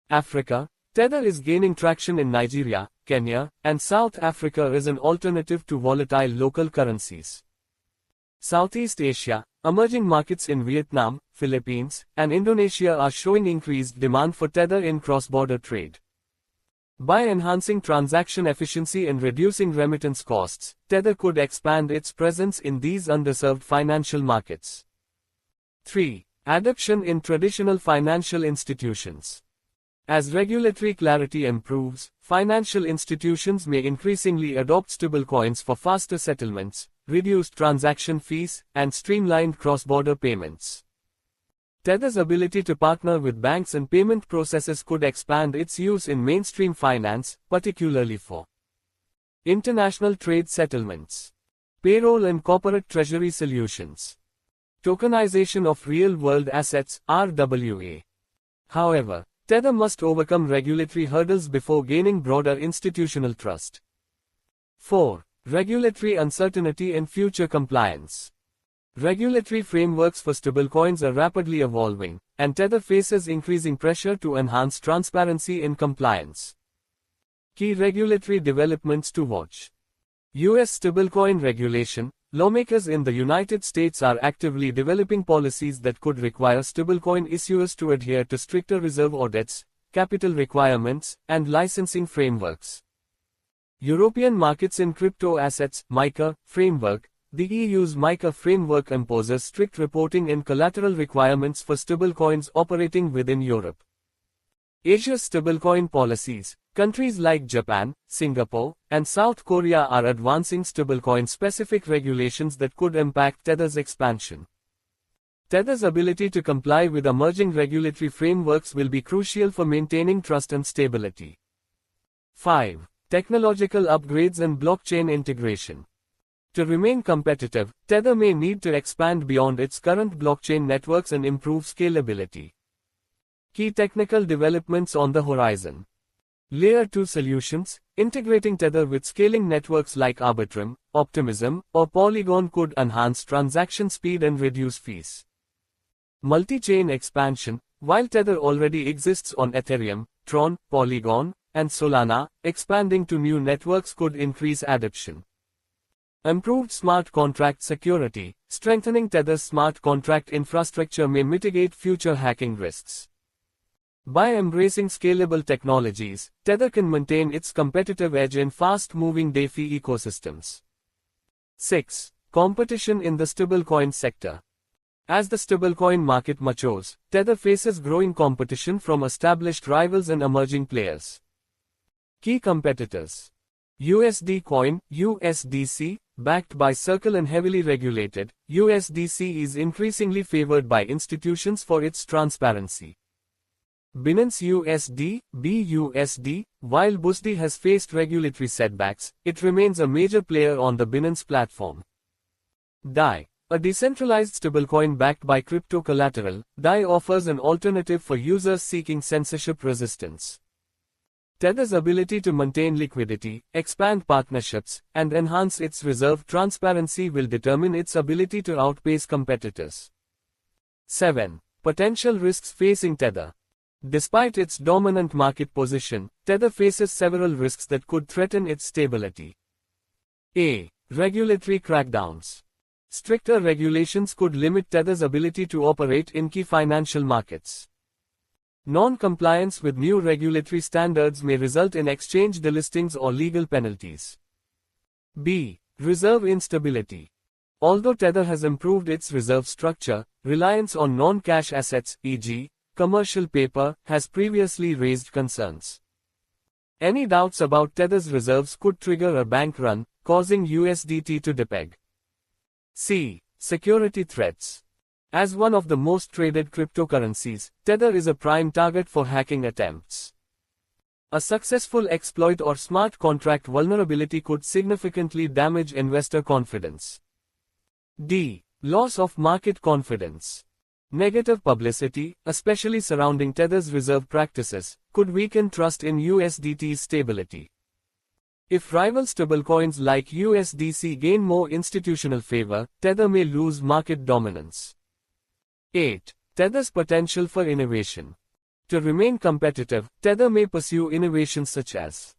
S1: Africa, Tether is gaining traction in Nigeria, Kenya, and South Africa as an alternative to volatile local currencies. Southeast Asia, emerging markets in Vietnam, Philippines, and Indonesia are showing increased demand for Tether in cross-border trade. By enhancing transaction efficiency and reducing remittance costs, Tether could expand its presence in these underserved financial markets. 3. Adoption in traditional financial institutions. As regulatory clarity improves, financial institutions may increasingly adopt stablecoins for faster settlements, reduced transaction fees, and streamlined cross-border payments. Tether's ability to partner with banks and payment processors could expand its use in mainstream finance, particularly for international trade settlements, payroll and corporate treasury solutions, tokenization of real-world assets, RWA. However, Tether must overcome regulatory hurdles before gaining broader institutional trust. 4. Regulatory uncertainty and future compliance. Regulatory frameworks for stablecoins are rapidly evolving, and Tether faces increasing pressure to enhance transparency and compliance. Key regulatory developments to watch. U.S. stablecoin regulation. Lawmakers in the United States are actively developing policies that could require stablecoin issuers to adhere to stricter reserve audits, capital requirements, and licensing frameworks. European markets in crypto assets (MiCA) framework. The EU's MiCA framework imposes strict reporting and collateral requirements for stablecoins operating within Europe. Asia's stablecoin policies. Countries like Japan, Singapore, and South Korea are advancing stablecoin-specific regulations that could impact Tether's expansion. Tether's ability to comply with emerging regulatory frameworks will be crucial for maintaining trust and stability. 5. Technological upgrades and blockchain integration. To remain competitive, Tether may need to expand beyond its current blockchain networks and improve scalability. Key technical developments on the horizon. Layer 2 solutions, integrating Tether with scaling networks like Arbitrum, Optimism, or Polygon could enhance transaction speed and reduce fees. Multi-chain expansion. While Tether already exists on Ethereum, Tron, Polygon, and Solana, expanding to new networks could increase adoption. Improved smart contract security. Strengthening Tether's smart contract infrastructure may mitigate future hacking risks. By embracing scalable technologies, Tether can maintain its competitive edge in fast-moving DeFi ecosystems. 6. Competition in the stablecoin sector. As the stablecoin market matures, Tether faces growing competition from established rivals and emerging players. Key competitors. USD Coin, USDC, backed by Circle and heavily regulated, USDC is increasingly favored by institutions for its transparency. Binance USD, BUSD, while BUSD has faced regulatory setbacks, it remains a major player on the Binance platform. DAI, a decentralized stablecoin backed by crypto collateral, DAI offers an alternative for users seeking censorship resistance. Tether's ability to maintain liquidity, expand partnerships, and enhance its reserve transparency will determine its ability to outpace competitors. 7. Potential risks facing Tether. Despite its dominant market position, Tether faces several risks that could threaten its stability. A. Regulatory crackdowns. Stricter regulations could limit Tether's ability to operate in key financial markets. Non-compliance with new regulatory standards may result in exchange delistings or legal penalties. B. Reserve instability. Although Tether has improved its reserve structure, reliance on non-cash assets, e.g., commercial paper, has previously raised concerns. Any doubts about Tether's reserves could trigger a bank run, causing USDT to depeg. C. Security threats. As one of the most traded cryptocurrencies, Tether is a prime target for hacking attempts. A successful exploit or smart contract vulnerability could significantly damage investor confidence. D. Loss of market confidence. Negative publicity, especially surrounding Tether's reserve practices, could weaken trust in USDT's stability. If rival stablecoins like USDC gain more institutional favor, Tether may lose market dominance. 8. Tether's potential for innovation. To remain competitive, Tether may pursue innovations such as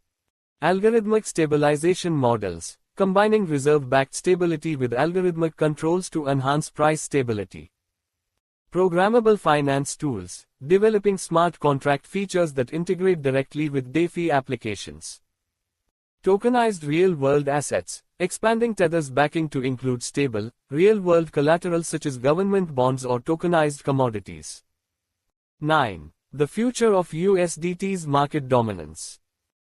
S1: algorithmic stabilization models, combining reserve-backed stability with algorithmic controls to enhance price stability. Programmable finance tools, developing smart contract features that integrate directly with DeFi applications. Tokenized real-world assets, expanding Tether's backing to include stable, real-world collateral such as government bonds or tokenized commodities. 9. The future of USDT's market dominance.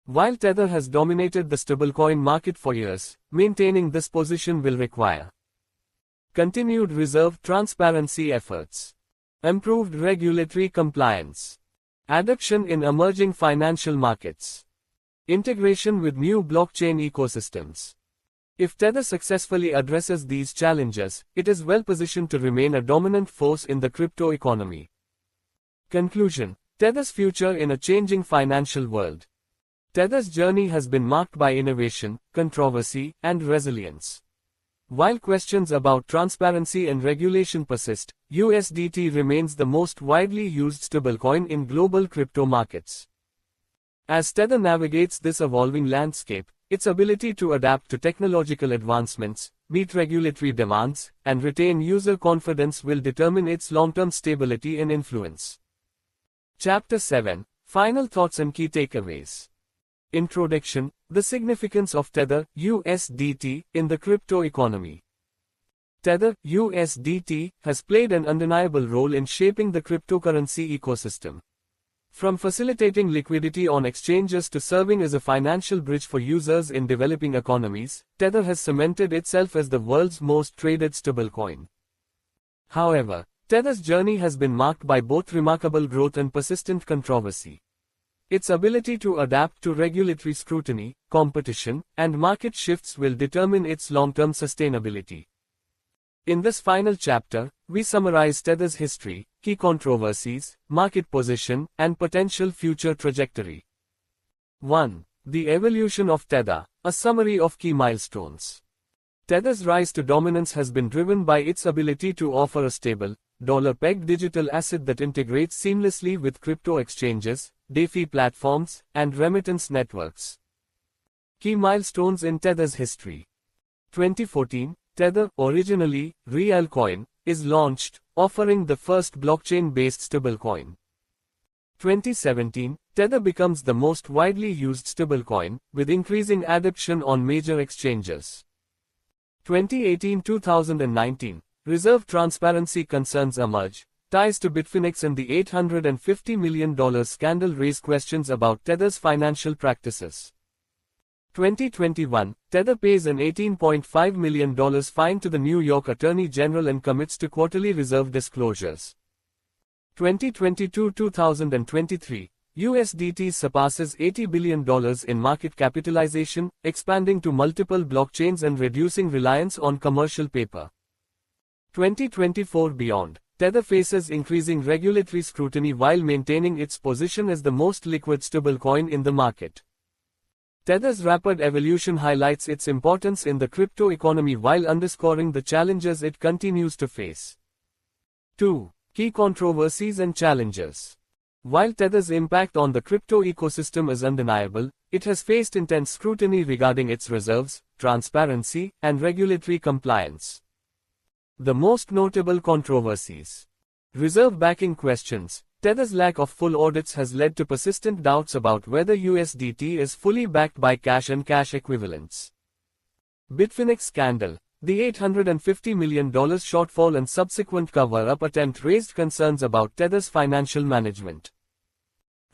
S1: While Tether has dominated the stablecoin market for years, maintaining this position will require continued reserve transparency efforts, improved regulatory compliance, adoption in emerging financial markets, integration with new blockchain ecosystems. If Tether successfully addresses these challenges, it is well positioned to remain a dominant force in the crypto economy. Conclusion: Tether's future in a changing financial world. Tether's journey has been marked by innovation, controversy, and resilience. While questions about transparency and regulation persist, USDT remains the most widely used stablecoin in global crypto markets. As Tether navigates this evolving landscape, its ability to adapt to technological advancements, meet regulatory demands, and retain user confidence will determine its long-term stability and influence. Chapter 7. Final thoughts and key takeaways. Introduction: the significance of Tether, USDT, in the crypto economy. Tether, USDT, has played an undeniable role in shaping the cryptocurrency ecosystem. From facilitating liquidity on exchanges to serving as a financial bridge for users in developing economies, Tether has cemented itself as the world's most traded stablecoin. However, Tether's journey has been marked by both remarkable growth and persistent controversy. Its ability to adapt to regulatory scrutiny, competition, and market shifts will determine its long-term sustainability. In this final chapter, we summarize Tether's history, key controversies, market position, and potential future trajectory. 1. The evolution of Tether, a summary of key milestones. Tether's rise to dominance has been driven by its ability to offer a stable, dollar-pegged digital asset that integrates seamlessly with crypto exchanges, DeFi platforms, and remittance networks. Key milestones in Tether's history. 2014, Tether, originally Realcoin, is launched, offering the first blockchain-based stablecoin. 2017, Tether becomes the most widely used stablecoin, with increasing adoption on major exchanges. 2018-2019, reserve transparency concerns emerge. Ties to Bitfinex and the $850 million scandal raise questions about Tether's financial practices. 2021, Tether pays an $18.5 million fine to the New York Attorney General and commits to quarterly reserve disclosures. 2022-2023, USDT surpasses $80 billion in market capitalization, expanding to multiple blockchains and reducing reliance on commercial paper. 2024 beyond, Tether faces increasing regulatory scrutiny while maintaining its position as the most liquid stablecoin in the market. Tether's rapid evolution highlights its importance in the crypto economy while underscoring the challenges it continues to face. 2. Key controversies and challenges. While Tether's impact on the crypto ecosystem is undeniable, it has faced intense scrutiny regarding its reserves, transparency, and regulatory compliance. The most notable controversies. Reserve backing questions. Tether's lack of full audits has led to persistent doubts about whether USDT is fully backed by cash and cash equivalents. Bitfinex scandal. The $850 million shortfall and subsequent cover-up attempt raised concerns about Tether's financial management.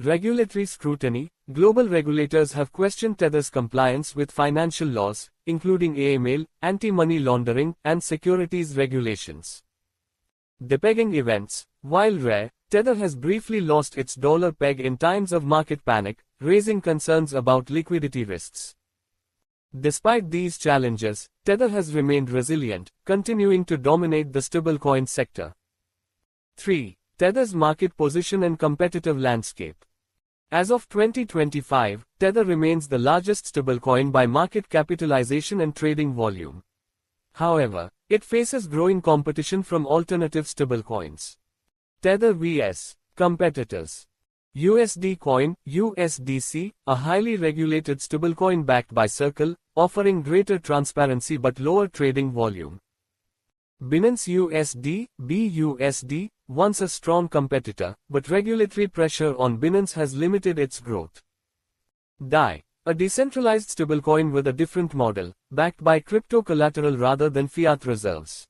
S1: Regulatory scrutiny. Global regulators have questioned Tether's compliance with financial laws, including AML, anti-money laundering, and securities regulations. Depegging events. While rare, Tether has briefly lost its dollar peg in times of market panic, raising concerns about liquidity risks. Despite these challenges, Tether has remained resilient, continuing to dominate the stablecoin sector. 3. Tether's market position and competitive landscape. As of 2025, Tether remains the largest stablecoin by market capitalization and trading volume. However, it faces growing competition from alternative stablecoins. Tether vs. competitors. USD Coin, USDC, a highly regulated stablecoin backed by Circle, offering greater transparency but lower trading volume. Binance USD, BUSD, once a strong competitor, but regulatory pressure on Binance has limited its growth. DAI, a decentralized stablecoin with a different model, backed by crypto collateral rather than fiat reserves.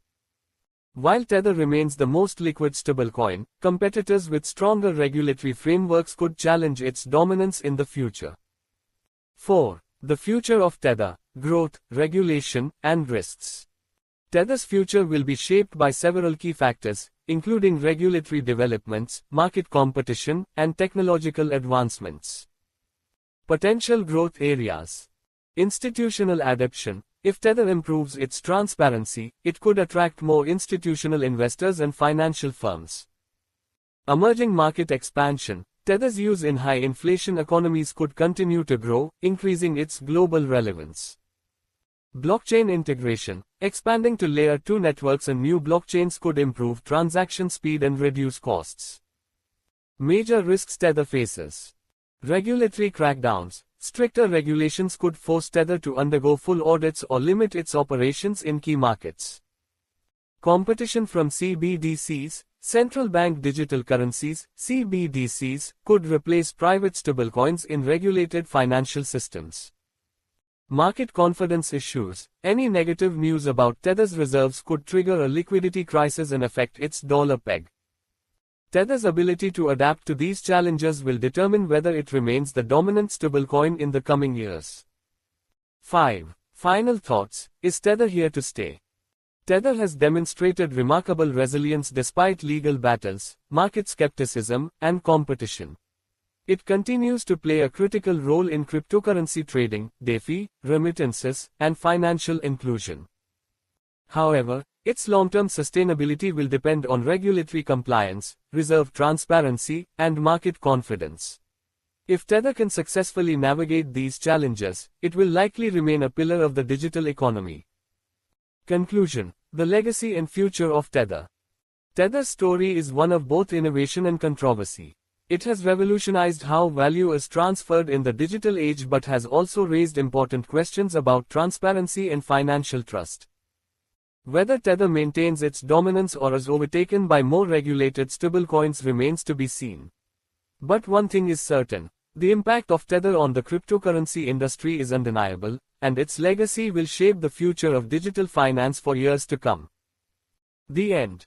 S1: While Tether remains the most liquid stablecoin, competitors with stronger regulatory frameworks could challenge its dominance in the future. 4. The future of Tether: growth, regulation, and risks. Tether's future will be shaped by several key factors, including regulatory developments, market competition, and technological advancements. Potential growth areas. Institutional adoption. If Tether improves its transparency, it could attract more institutional investors and financial firms. Emerging market expansion. Tether's use in high-inflation economies could continue to grow, increasing its global relevance. Blockchain integration. Expanding to Layer 2 networks and new blockchains could improve transaction speed and reduce costs. Major risks Tether faces. Regulatory crackdowns. Stricter regulations could force Tether to undergo full audits or limit its operations in key markets. Competition from CBDCs, central bank digital currencies, CBDCs, could replace private stablecoins in regulated financial systems. Market confidence issues. Any negative news about Tether's reserves could trigger a liquidity crisis and affect its dollar peg. Tether's ability to adapt to these challenges will determine whether it remains the dominant stablecoin in the coming years. 5. Final thoughts. Is Tether here to stay? Tether has demonstrated remarkable resilience despite legal battles, market skepticism, and competition. It continues to play a critical role in cryptocurrency trading, DeFi, remittances, and financial inclusion. However, its long-term sustainability will depend on regulatory compliance, reserve transparency, and market confidence. If Tether can successfully navigate these challenges, it will likely remain a pillar of the digital economy. Conclusion. The legacy and future of Tether. Tether's story is one of both innovation and controversy. It has revolutionized how value is transferred in the digital age but has also raised important questions about transparency and financial trust. Whether Tether maintains its dominance or is overtaken by more regulated stablecoins remains to be seen. But one thing is certain, the impact of Tether on the cryptocurrency industry is undeniable, and its legacy will shape the future of digital finance for years to come. The end.